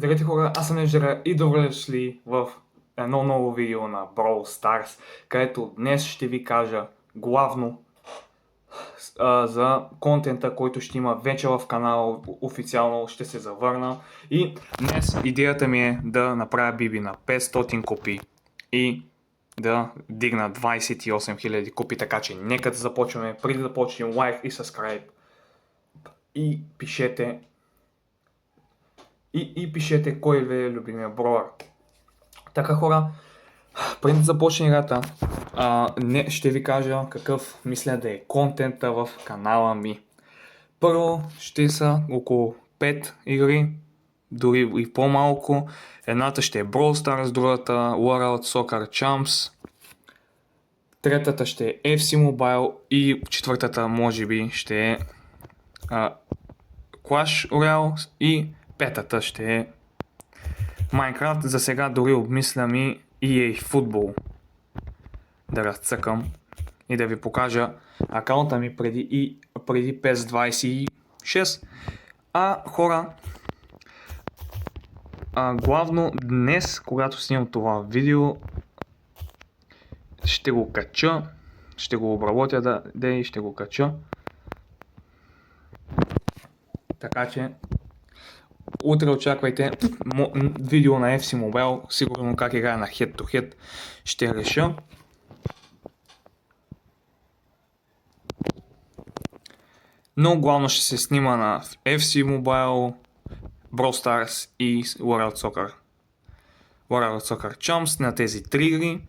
Здравейте хора, аз съм Ежера и добре дошли в едно ново видео на Brawl Stars, където днес ще ви кажа главно за контента, който ще има вече в канала, официално ще се завърна. И днес идеята ми е да направя биби на 500 копии и да дигна 28 000 копии, така че нека да започваме. Преди да започнем, лайк и subscribe и пишете пишете кой ви е любимия броер. Така хора, преди да започне играта, ще ви кажа какъв мисля да е контента в канала ми. Първо ще са около 5 игри, дори и по-малко. Едната ще е Brawl Stars, другата World Soccer Champs, третата ще е FC Mobile и четвъртата може би ще е Clash Royale и петата ще е Minecraft. За сега дори обмислям и EA Football да разцъкам и да ви покажа акаунта ми преди PES 26. Хора, главно днес, когато снимам това видео, ще го кача, ще го обработя и ще го кача. Така че утре очаквайте видео на FC Mobile, сигурно как играя на Head to Head ще реша. Но главно ще се снима на FC Mobile, Brawl Stars и World Soccer Champs, на тези три игри,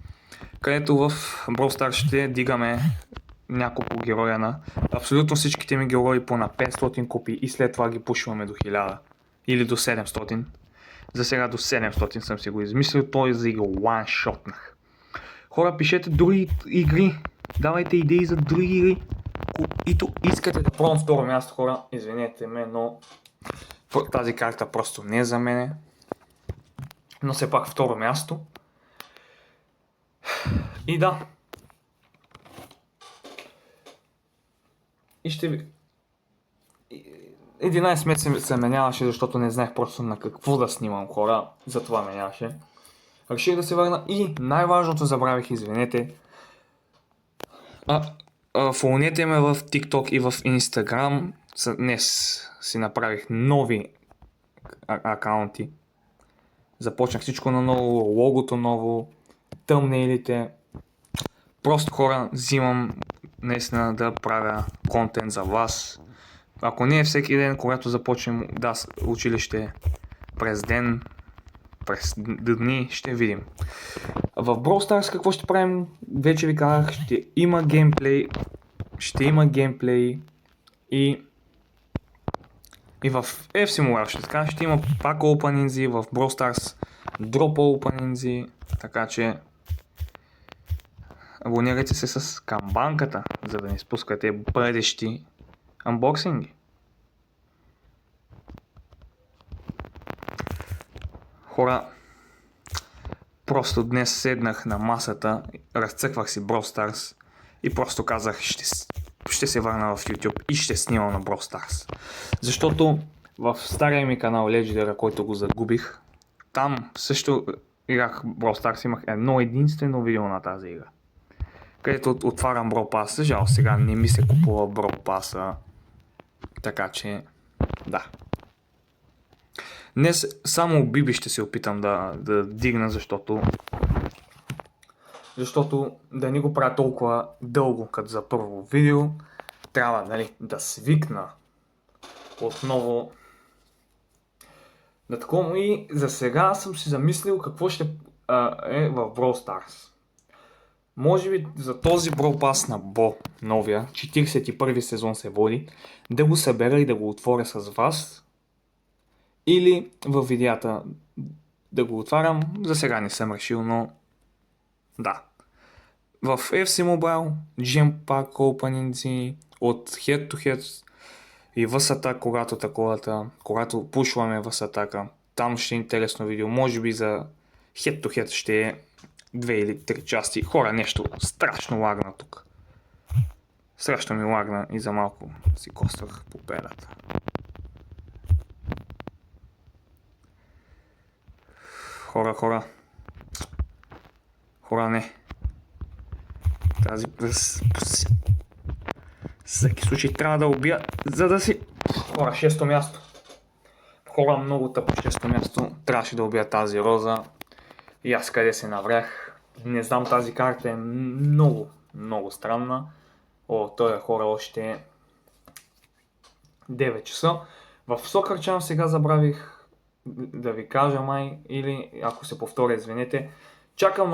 където в Brawl Stars ще дигаме няколко героя на абсолютно всичките ми герои по на 500 копии и след това ги пушваме до 1000 или до 700. За сега до 700 съм си го измислил, той за игра one-shotнах. Хора, пишете други игри, давайте идеи за други игри, които искате да пробвам второ място. Хора, извинете ме, но тази карта просто не е за мене, но все пак второ място. И да, и ще ви 11 месеца се меняваше, защото не знаех просто на какво да снимам, хора, затова меняваше. Реших да се върна и най-важното забравих, извинете. Фолнете ме в TikTok и в Instagram. Днес си направих нови акаунти. Започнах всичко на ново, логото ново, тъмнейлите. Просто хора, взимам наистина да правя контент за вас. Ако не е всеки ден, когато започнем училище през ден, през дни, ще видим. В Brawl Stars какво ще правим? Вече ви казах, ще има геймплей и в FC Mobile ще има пак опенинзи, в Brawl Stars дроп опенинзи, така че абонирайте се с камбанката, за да не изпускате бъдещи анбоксинги. Хора, просто днес седнах на масата, разцъквах си Brawl Stars и просто казах, ще се върна в YouTube и ще снимам на Brawl Stars. Защото в стария ми канал Legendary, който го загубих, там също играх Brawl Stars, имах едно единствено видео на тази игра, където отварям Brawl Pass. Жал, сега не ми се купува Brawl Pass, така че да. Днес само биби ще се опитам да дигна, защото да не го правя толкова дълго като за първо видео. Трябва да свикна отново на такова. И за сега съм си замислил какво ще е в Brawl Stars. Може би за този Brawl Pass на Бо, новия, 41 сезон се води, да го събера и да го отворя с вас. Или в видеята да го отварям. За сега не съм решил, но да. В FC Mobile, Gem Pack Openings от Head to Head и въз атака, когато пушваме въз атака, там ще е интересно видео. Може би за Head to Head ще е 2 или 3 части. Хора, нещо страшно лагна тук. Страшно ми лагна и за малко си коствах победата. Хора, не. Тази всеки случай трябва да убия, за да си... Хора, 6-то място. Хора, много тъпо 6-то място. Трябваше да убия тази роза. И аз къде се наврях. Не знам, тази карта е много странна. Той е хора още 9 часа. В Soccer Channel сега забравих да ви кажа май, или ако се повторя, извинете. Чакам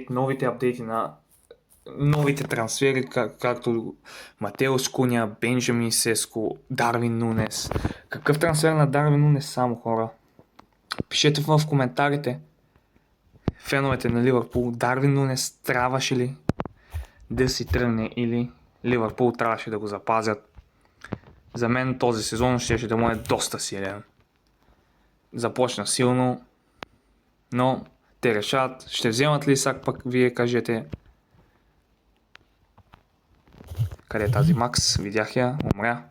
новите апдейти на новите трансфери, както Матеус Куня, Бенджамин Сеско, Дарвин Нунес. Какъв трансфер на Дарвин Нунес само, хора? Пишете в коментарите. Феновете на Ливърпул, Дарвин Нунес трябваше ли да си тръгне или Ливърпул трябваше да го запазят? За мен този сезон ще да му е доста силен. Започна силно, но те решават, ще вземат ли Исак, пък вие кажете. Къде е тази Макс? Видях я, умря.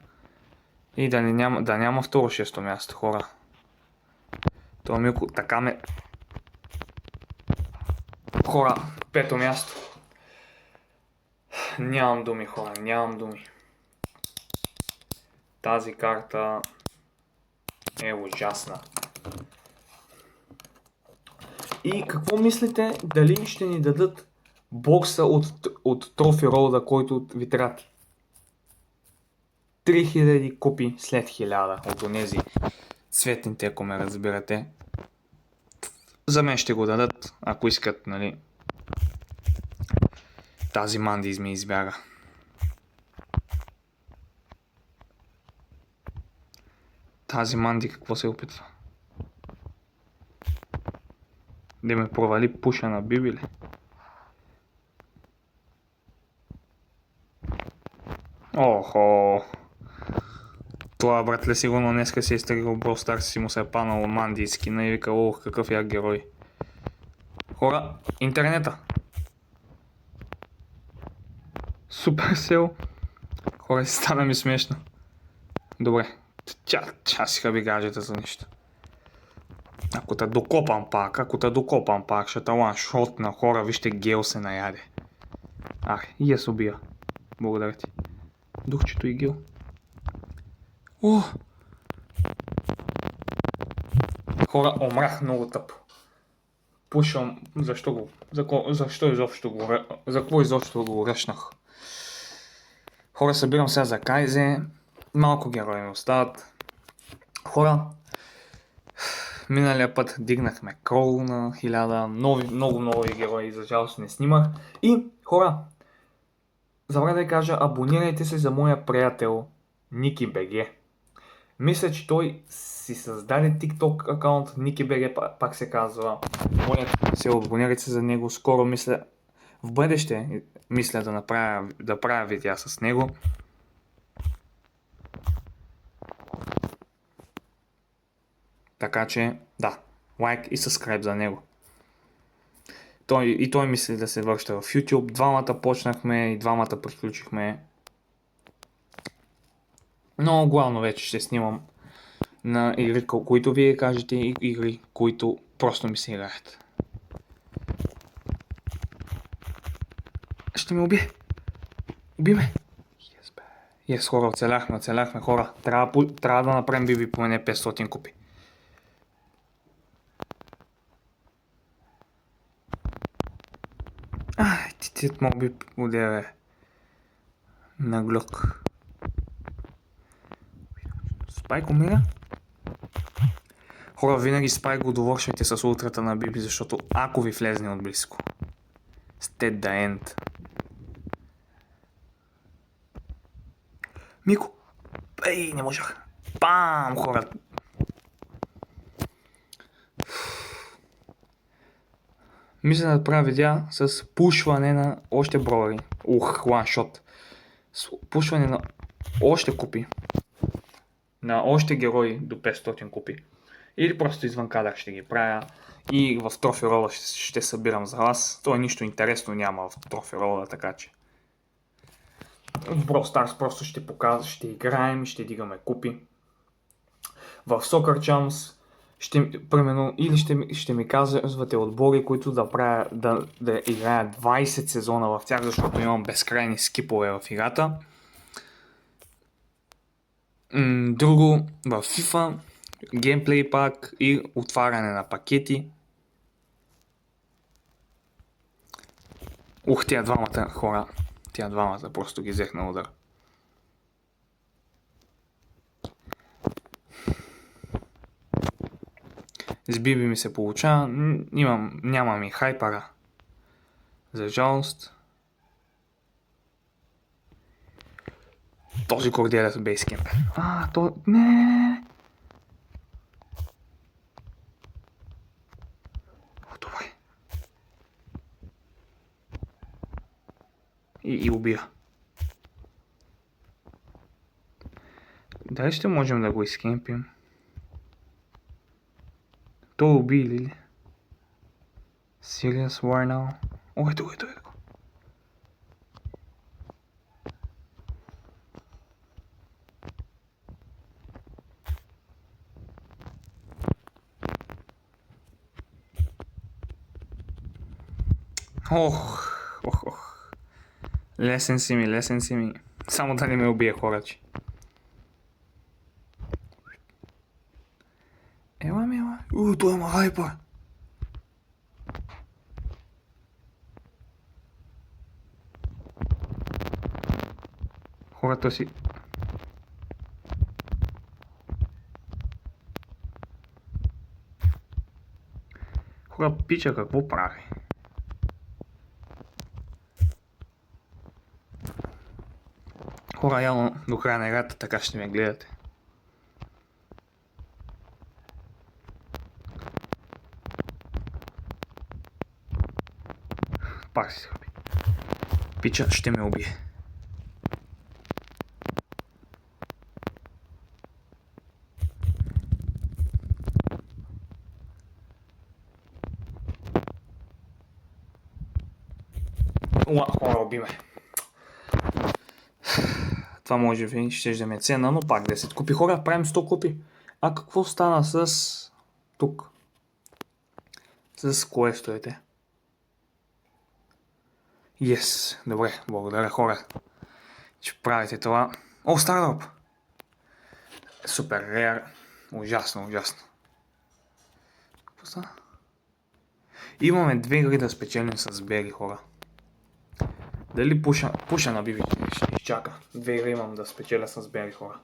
И да няма второ 6-то място, хора. Това Милко така ме... Хора, 5-то място. Нямам думи, хора, нямам думи. Тази карта е ужасна. И какво мислите, дали ще ни дадат бокса от Трофи Роуда, който ви трябва 3000 купи след 1000 от онези цветните, ако ме разбирате. За мен ще го дадат, ако искат, нали. Тази Манди ми избяга. Тази Манди какво се опитва? Да ме провали пуша на Биби ли? Охо! Това братле сигурно днеска се е изтъргал Brawl Stars, си му се е панало Манди скина и вика, ох, какъв я герой. Хора, интернета! Суперсел! Хора, си стана ми смешно. Добре, тя си хаби гаджета за нищо. Ако те докопам пак, ще талан шот на хора, вижте Гел се наяде. И я се убия. Благодаря ти. Духчето и Гел. О! Хора, омрах много тъпо. Пушвам, за какво изобщо го ръшнах? Хора, събирам сега за Кайзе. Малко герои ми остават. Хора, миналия път дигнахме Крол на 1000, много нови герои, за жалост не снимах. И, хора, забравя да кажа, абонирайте се за моя приятел Ники БГ. Мисля, че той си създаде TikTok акаунт, Ники БГ пак се казва. Моля се, абонирайте се за него. Скоро мисля, в бъдеще мисля да правя видеа с него. Така че, да, лайк и subscribe за него. Той мисли да се връща в YouTube. Двамата почнахме и двамата приключихме. Но главно вече ще снимам на игри, които вие кажете, и игри, които просто ми се играят. Ще ме убие. Уби ме. Yes, хора, оцеляхме, хора. Трябва да направим биби по мене 500 купи. Ти мога би удеве. На глюк. Спайк умира? Хора, винаги Спайк го довършвайте с ултрата на Биби, защото ако ви влезне от близко. Сте да енд. Мико! Ей, не можах. Бам, хора! Мисля да правя видеа с пушване на още броери. Ланшот. С пушване на още купи. На още герои до 500 купи. Или просто извън кадър ще ги правя. И в Трофи Рола ще събирам за вас. То нищо интересно няма в Трофи Рола, така че. В Brawl Stars просто ще показвам, ще играем, ще дигаме купи. В Soccer Chance Примерно, или ще ми казвате отбори, които да играят 20 сезона в тях, защото имам безкрайни скипове в играта. Друго, в FIFA, геймплей пак и отваряне на пакети. Тия двамата хора, просто ги взех на удар. С Биби ми се получава, нямам и хайпара. За жалост. Този Корделиас Бейскемп. Не. Добре. И убия. Дали ще можем да го изкемпим? Той уби ли? Serious War now? Ето го. Ох. Лесен си ми. Само да не ме убие, хорачи. Ела. Той има хайпа. Хората си... Хора, пича какво прави? Хора, явно до края на играта така ще ме гледате. Пак си схъби. Пича ще ме убие. Хора, уби ме. Това може би ще да ме цена, но пак 10 купи. Хора, правим 100 купи. А какво стана с... тук? С кое стоите? Yes, добре, благодаря хора, че правите това. Стартъп! Супер рер, ужасно. Какво стана? Имаме 2 игри да спечелим с Бери, хора. Дали пуша на Биби ще изчака? 2 игри имам да спечеля с Бери, хора.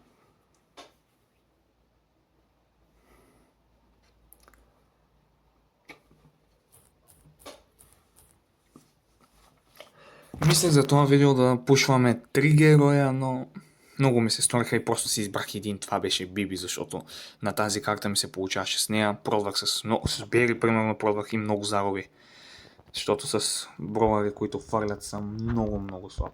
Мислех за това видео да пушваме 3 героя, но много ми се стореха и просто си избрах един. Това беше Биби, защото на тази карта ми се получаваше с нея. Пробвах с Бери, примерно, пробвах и много зароби. Защото с бровари, които фърлят, са много слаб.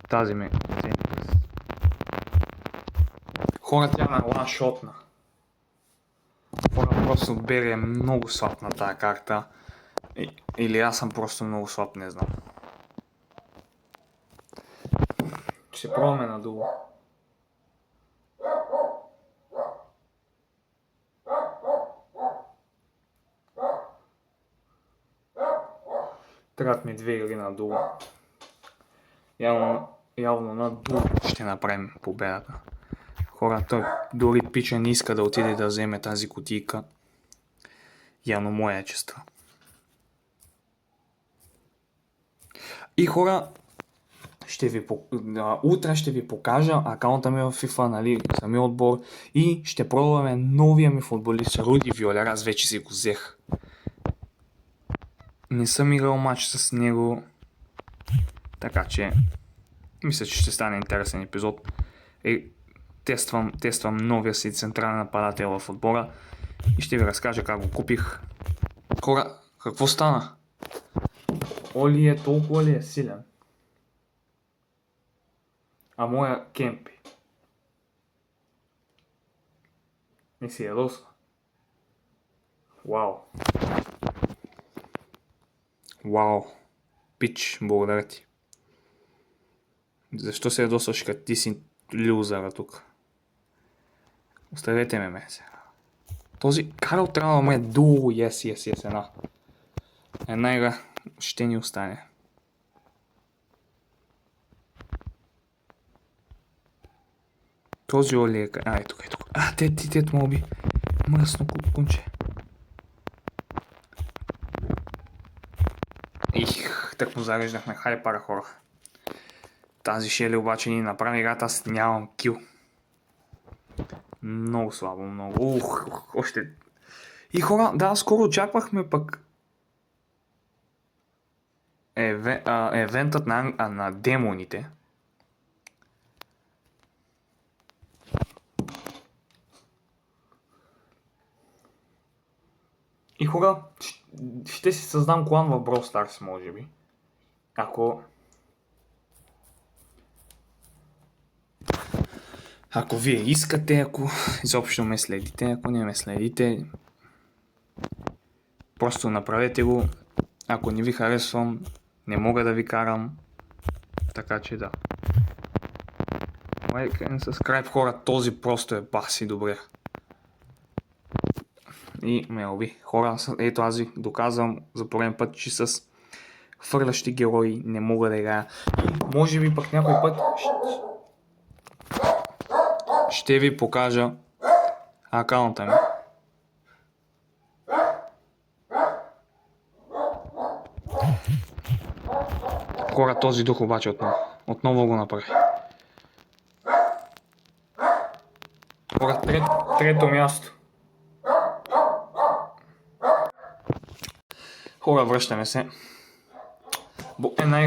Тази ми... Хора, тя на ланшотна. Хора, просто Бери е много слаб на тази карта. Или аз съм просто много слаб, не знам. Ще пробваме надолу. Трябват ми 2 игри надолу. Явно надолу ще направим победата. Хора, той дори пича не иска да отиде да вземе тази кутийка. Явно моя честа. И хора, утре ще ви покажа акаунта ми в FIFA, нали, самия отбор, и ще пробваме новия ми футболист Руди Виолер. Аз вече си го взех. Не съм играл матч с него, така че мисля, че ще стане интересен епизод. Тествам новия си централен нападател в отбора и ще ви разкажа как го купих. Хора, какво стана? Оли толкова ли е силен? А моя Кемпи не си ядосва. Вау. Пич, благодаря ти. Защо се ядосваш, като ти си люзера тук. Оставете ме сега. Този Карл трябва да ме дуо, yes, една игра ще ни остане. Този Оли е... тук. Тето му уби. Мръсно кунче. Так му зареждахме. Хайде пара хора. Тази Шели обаче ни направи играта, аз нямам кил. Много слабо, много. Още... И хора, да, скоро очаквахме пък евентът на демоните. И хора, ще си създам клан в Brawl Stars, може би. Ако вие искате, ако изобщо ме следите, ако не ме следите, просто направете го. Ако не ви харесвам, не мога да ви карам. Така че да. Like and subscribe, хора, този просто е баси добре. И ме уби. Хора, ето аз ви доказвам за пореден път, че с хвърлящи герои не мога да играя. И може би пък някой път ще ви покажа акаунта ми. Хора, този дух обаче отново го направи. Хора, трето място. Хора, връщаме се. Една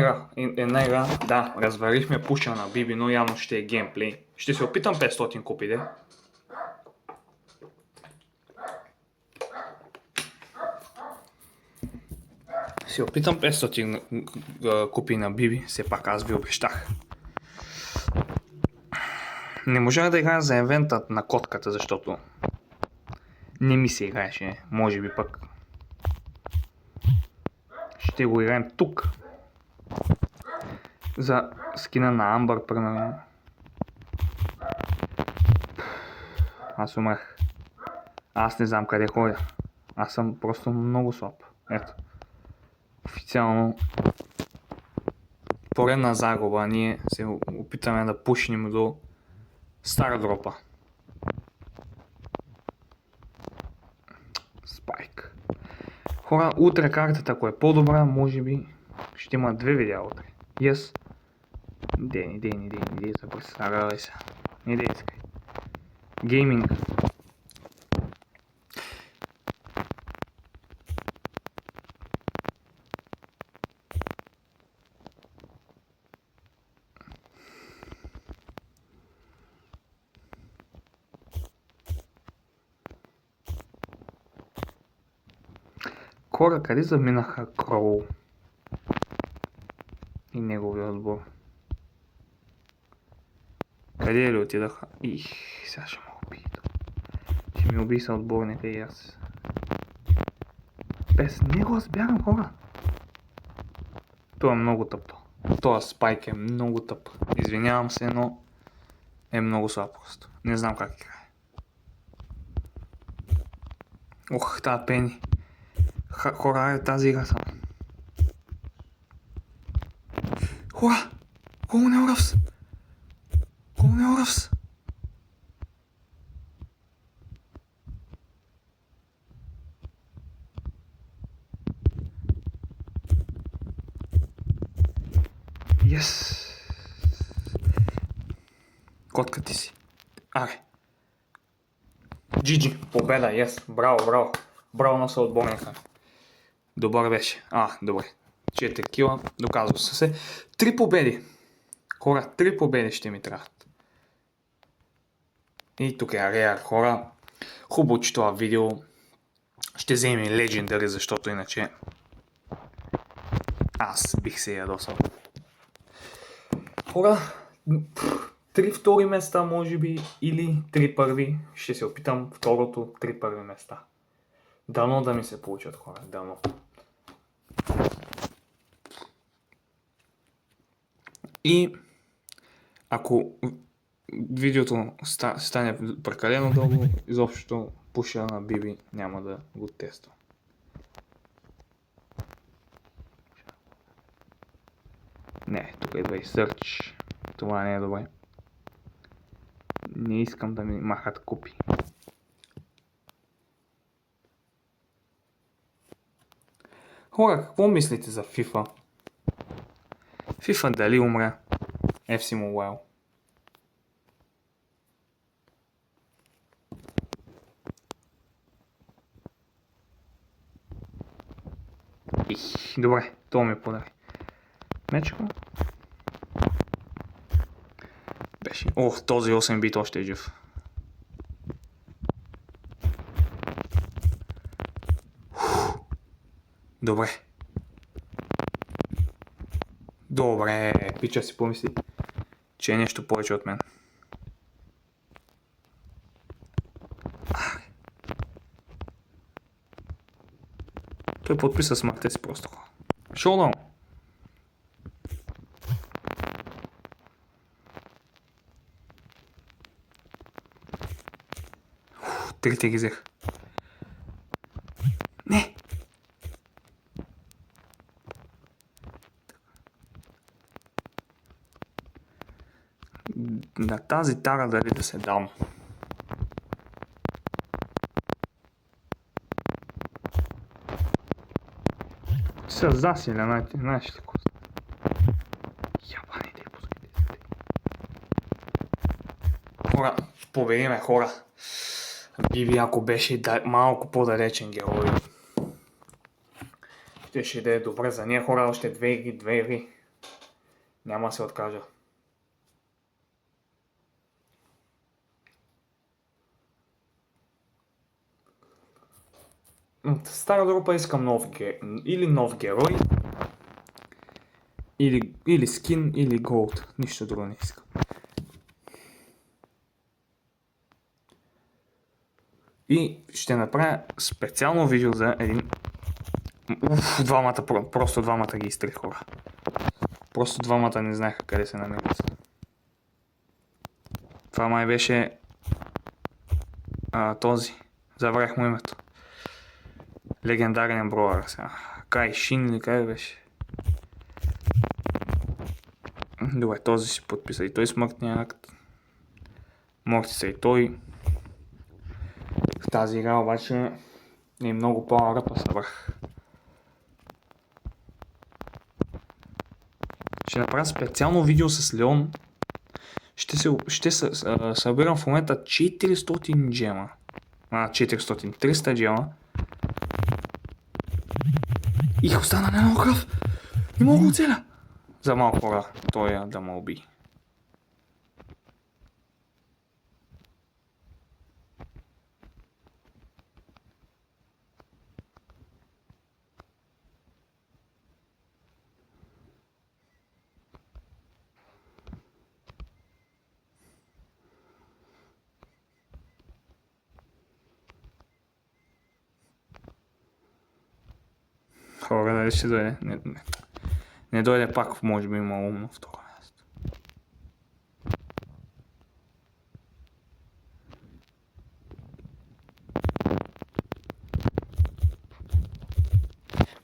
игра, да, разварихме пуша на Биби, но явно ще е геймплей. Ще се опитам 500 купи, де. Се опитам 500 купи на Биби, все пак аз ви обещах. Не можах да играя за евентът на котката, защото не ми се играеше, може би пък ще го играем тук. За скина на Амбър, примерно. Аз умрах. Аз не знам къде ходя. Аз съм просто много слаб. Ето. Официално поредна загуба. Ние се опитаме да пушнем до стара дропа. Спайк. Хора, утре картата, ако е по-добра, може би ще има 2 видеа утре. Yes. Не дей, запресарай се. Не дей искай. Гейминг. Хора, къде заминаха Кроу и неговия отбор? Къде ли отидаха? Сега ще ме уби. Ще ми уби са отборника и аз. Без него аз бягам, хора. Това е много тъп. Това спайк е много тъп. Извинявам се, но е много слаб просто. Не знам как играе. Тази Пени. Хора, тази игра само. Хора! Колонел Ръвс! Yes! Котка ти си. Аре. GG. Победа, yes. Браво. Браво на съотборника. Добър беше. Добре. 4 кила. Доказва се. 3 победи. Хора, 3 победи ще ми трябват. И тук е Реар, хора. Хубаво, че това видео ще вземе Legendary, защото иначе аз бих се ядосал. Хора, 3 втори места може би или 3 първи. Ще се опитам второто, 3 първи места. Дано да ми се получат, хора, дано. И ако видеото стане прекалено дълго, изобщо пуша на Биби няма да го тествам. Не, тук идва и Search. Това не е добре. Не искам да ми махат купи. Хора, какво мислите за FIFA? FIFA дали умря? FC Mobile. Добре, то ми подари. Мечко. Беше. Ох, този 8 бит още е жив. Добре. Добре, пича си помисли, че е нещо повече от мен. Той подписа смъртта си просто. Шоудаун. Трите ги взех. Не! На тази тара дали да се дам. Са засиля, знаеш ли какво? Ябаните пускайте. Хора, победиме хора. Биби, ако беше малко по-далечен герой, ще да е добре за нея хора, още две игри. Няма да се откажа. Стара група искам или нов герой, или скин, или голд. Нищо друго не искам. И ще направя специално видео за един... Просто двамата ги изтрих хора. Просто двамата не знаеха къде се намерят. Това май беше... този. Забравях му името. Легендарен броер сега. Кай Шин или къде беше? Добре, този си подписа и той смъртния акт. Морти са и той. В тази игра обаче е много по-ръпа събрах. Ще направя специално видео с Леон. Ще събирам в момента 400 джема. 300 джема. И остана на много кръв. Не мога да оцеля. За малко хора той да ме уби. Хора, дали ще дойде? Не дойде пак, може би има умно второ място.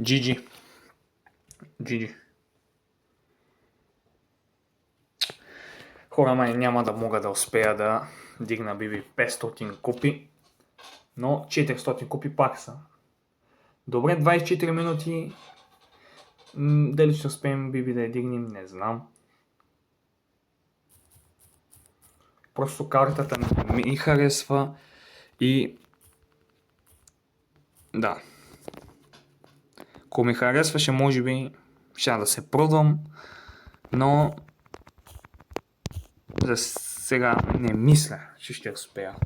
GG. Хора, май няма да мога да успея да дигна Биби 500 купи, но 400 купи пак са. Добре, 24 минути. Дали ще успеем Биби да я дигнем, не знам. Просто картата ми харесва и... Да. Ако ми харесваше, може би ще да се пробвам, но за сега не мисля, че ще успея.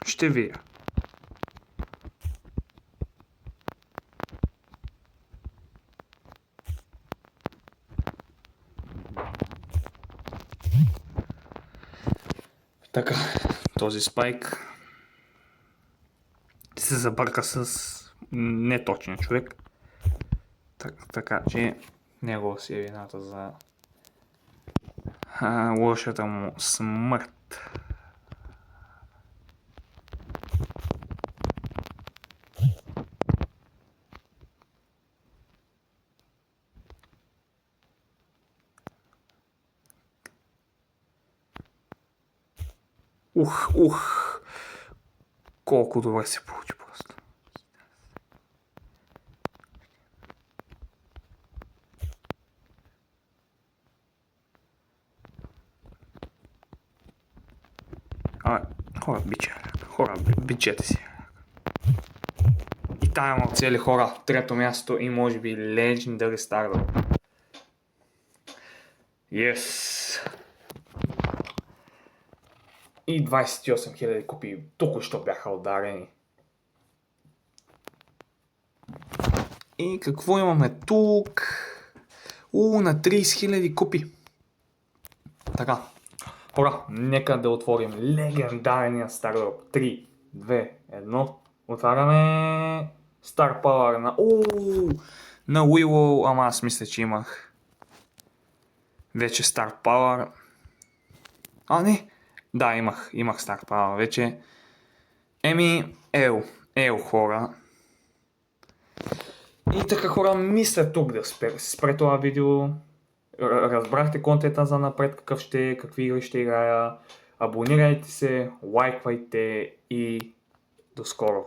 Ще видя. Така, този спайк се забърка с неточен човек. Така че него си е вината за Лошата му смърт. Ух. Колко добре се получи просто. Хора, бичете си. И тая му цели хора, трето място и може би Legendary Stardom. Yes! И 28 000 копии току-що бяха ударени. И какво имаме тук? На 30 000 купи. Така. Хора, нека да отворим легендарния Stardrop. 3, 2, 1. Отваряме Star Power на Weevil, ама аз мисля, че имах вече Star Power. Не. Да, имах Star Power вече. Ел хора. И така хора, мисля тук да спре това видео. Разбрахте контента за напред, какъв ще е, какви игри ще играя. Абонирайте се, лайквайте и до скоро.